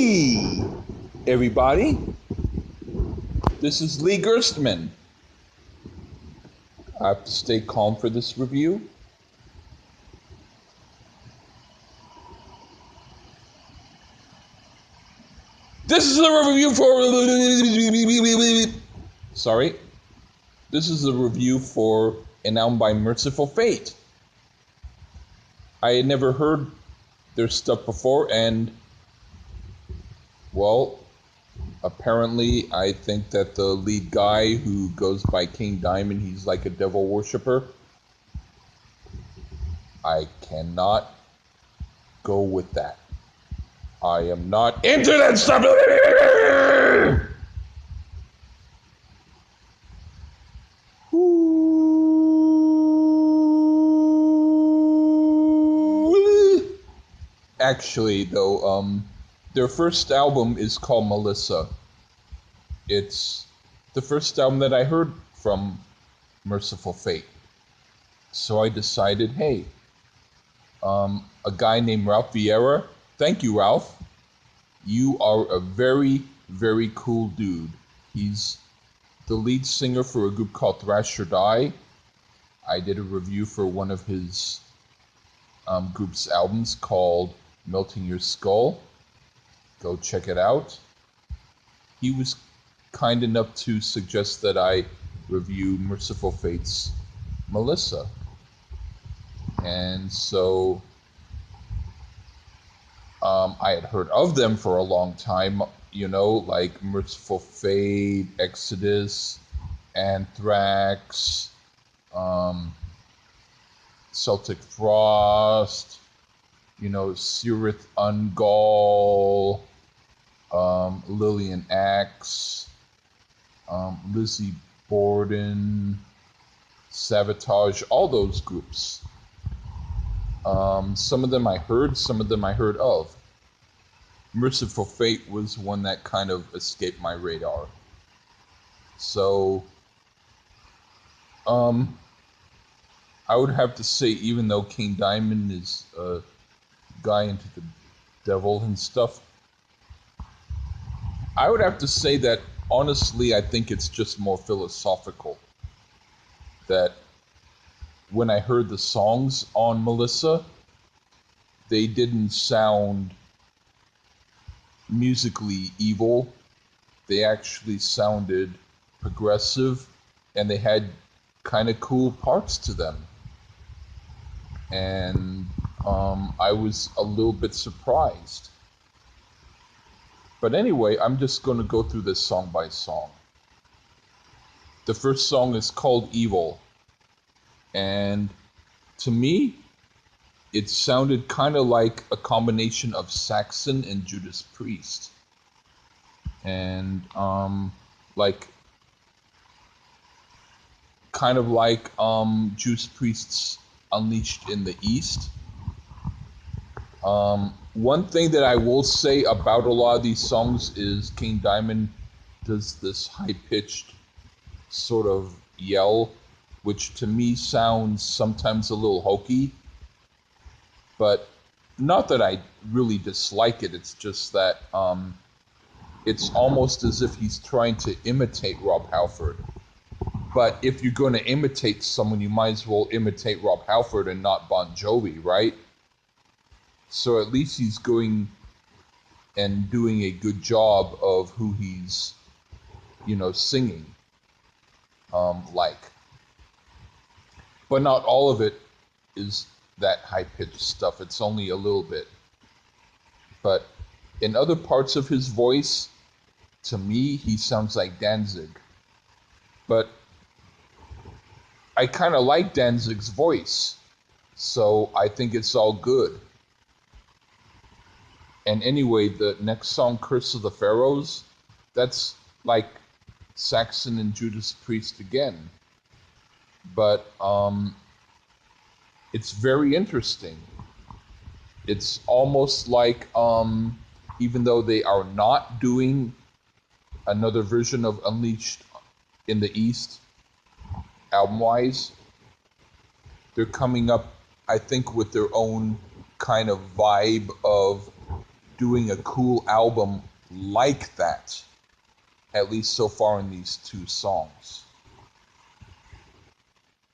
Hey, everybody. This is Lee Gerstmann. I have to stay calm for this review. This is a review for... Sorry. This is a review for an album by Mercyful Fate. I had never heard their stuff before, and, well, apparently I think that the lead guy who goes by King Diamond, he's like a devil worshiper. I cannot go with that. I am not into that stuff. Actually, though, their first album is called Melissa. It's the first album that I heard from Mercyful Fate. So I decided, hey, a guy named Ralph Vieira, thank you, Ralph. You are a very, very cool dude. He's the lead singer for a group called Thrash or Die. I did a review for one of his group's albums called Melting Your Skull. Go check it out. He was kind enough to suggest that I review Mercyful Fate's Melissa. And so I had heard of them for a long time, you know, like Mercyful Fate, Exodus, Anthrax, Celtic Frost, you know, Cirith Ungol, Lillian Axe, Lizzie Borden, Sabotage, all those groups. Some of them I heard, some of them I heard of. Mercyful Fate was one that kind of escaped my radar. So, I would have to say, even though King Diamond is a guy into the devil and stuff, I would have to say that, honestly, I think it's just more philosophical. That when I heard the songs on Melissa, they didn't sound musically evil. They actually sounded progressive, and they had kind of cool parts to them. And I was a little bit surprised. But anyway, I'm just going to go through this song by song. The first song is called Evil. And to me, it sounded kind of like a combination of Saxon and Judas Priest. And like kind of like Judas Priest's Unleashed in the East. One thing that I will say about a lot of these songs is King Diamond does this high-pitched sort of yell, which to me sounds sometimes a little hokey, but not that I really dislike it. It's just that it's almost as if he's trying to imitate Rob Halford. But if you're going to imitate someone, you might as well imitate Rob Halford and not Bon Jovi, right? So at least he's going and doing a good job of who he's, you know, singing like. But not all of it is that high-pitched stuff. It's only a little bit. But in other parts of his voice, to me, he sounds like Danzig. But I kind of like Danzig's voice, so I think it's all good. And anyway, the next song, Curse of the Pharaohs, that's like Saxon and Judas Priest again. But it's very interesting. It's almost like, even though they are not doing another version of Unleashed in the East, album-wise, they're coming up, I think, with their own kind of vibe of doing a cool album like that, at least so far in these two songs.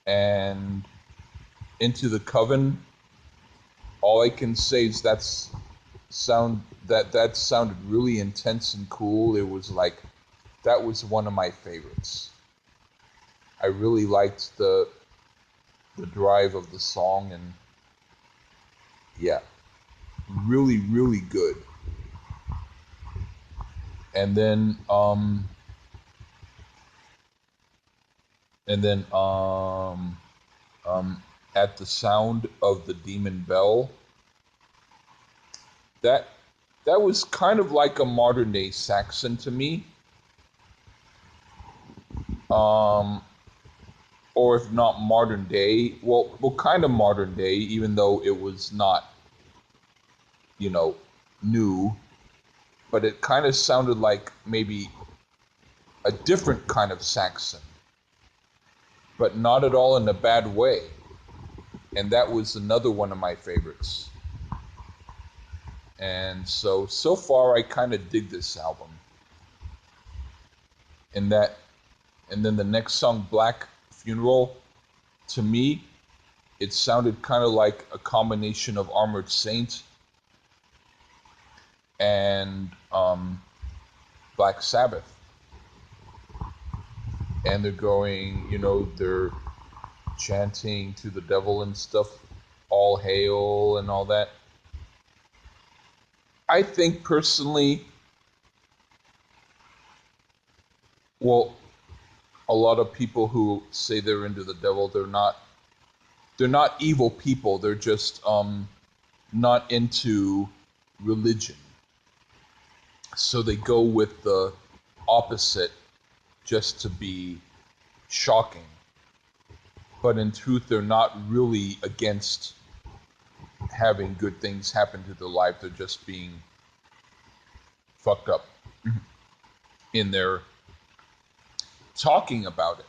And Into the Coven, all I can say is that sounded really intense and cool. It was like, that was one of my favorites. I really liked the drive of the song, and yeah, really, really good. And then At the Sound of the Demon Bell, that was kind of like a modern day Saxon to me. Or if not modern day, well, kind of modern day, even though it was not, new, but it kind of sounded like maybe a different kind of Saxon, but not at all in a bad way. And that was another one of my favorites. And so far I kind of dig this album. And then the next song, Black Funeral, to me, it sounded kind of like a combination of Armored Saint and Black Sabbath. And they're going, they're chanting to the devil and stuff, all hail and all that. I think personally, well, a lot of people who say they're into the devil, they're not evil people. They're just not into religion. So they go with the opposite just to be shocking. But in truth, they're not really against having good things happen to their life. They're just being fucked up in their talking about it,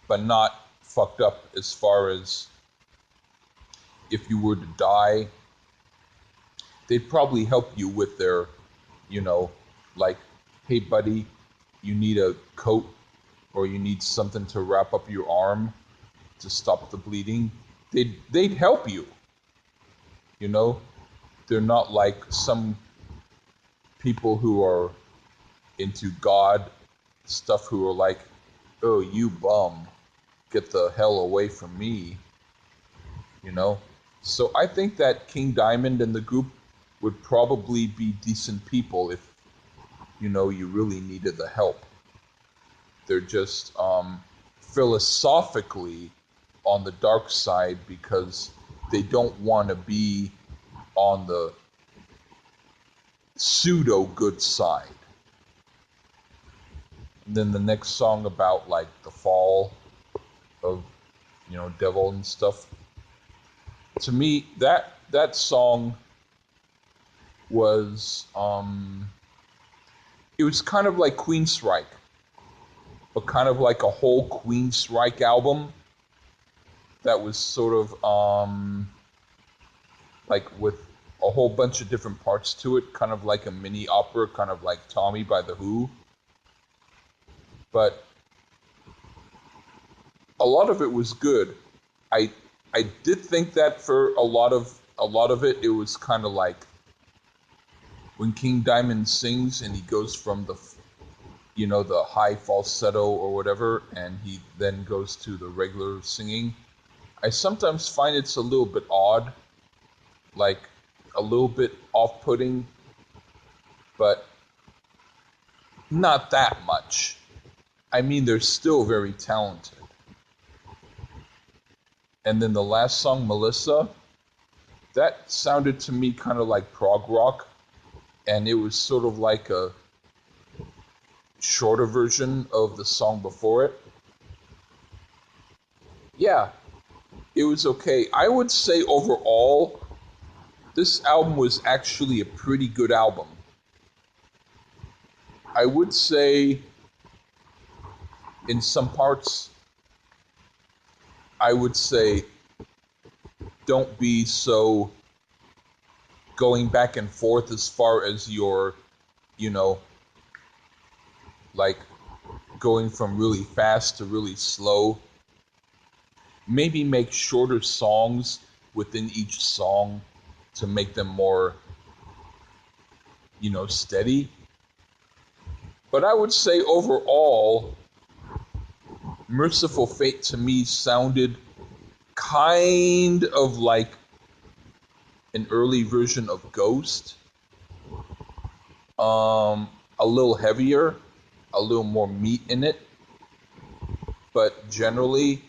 but not fucked up as far as if you were to die, they'd probably help you with their, like, hey buddy, you need a coat or you need something to wrap up your arm to stop the bleeding. They'd help you. They're not like some people who are into God stuff who are like, oh, you bum, get the hell away from me. So I think that King Diamond and the group would probably be decent people if you really needed the help. They're just philosophically on the dark side because they don't want to be on the pseudo good side. And then the next song about like the fall of devil and stuff, to me that song was it was kind of like Queensryche, but kind of like a whole Queensryche album that was sort of like with a whole bunch of different parts to it, kind of like a mini opera, kind of like Tommy by The Who. But a lot of it was good. I did think that for a lot of it was kind of like when King Diamond sings and he goes from the the high falsetto or whatever, and he then goes to the regular singing. I sometimes find it's a little bit odd, like a little bit off-putting, but not that much. I mean, they're still very talented. And then the last song, Melissa, that sounded to me kind of like prog rock, and it was sort of like a shorter version of the song before it. Yeah, it was okay. I would say overall, this album was actually a pretty good album. I would say in some parts, I would say don't be so going back and forth as far as your, you know, like going from really fast to really slow. Maybe make shorter songs within each song to make them more, steady. But I would say overall, Mercyful Fate to me sounded kind of like an early version of Ghost. A little heavier, a little more meat in it. But generally,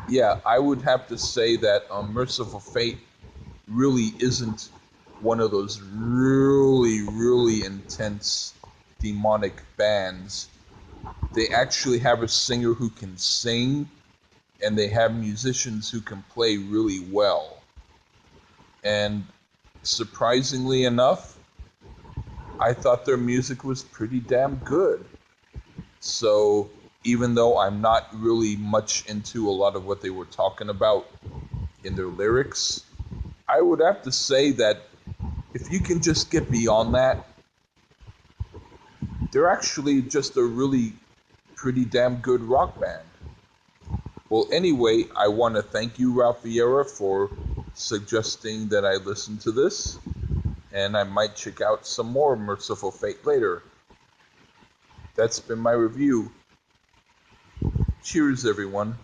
yeah, I would have to say that Mercyful Fate really isn't one of those really, really intense demonic bands. They actually have a singer who can sing, and they have musicians who can play really well. And surprisingly enough, I thought their music was pretty damn good. So even though I'm not really much into a lot of what they were talking about in their lyrics, I would have to say that if you can just get beyond that, they're actually just a really pretty damn good rock band. Well, anyway, I want to thank you, Ralph Vieira, for suggesting that I listen to this, and I might check out some more Mercyful Fate later. That's been my review. Cheers, everyone.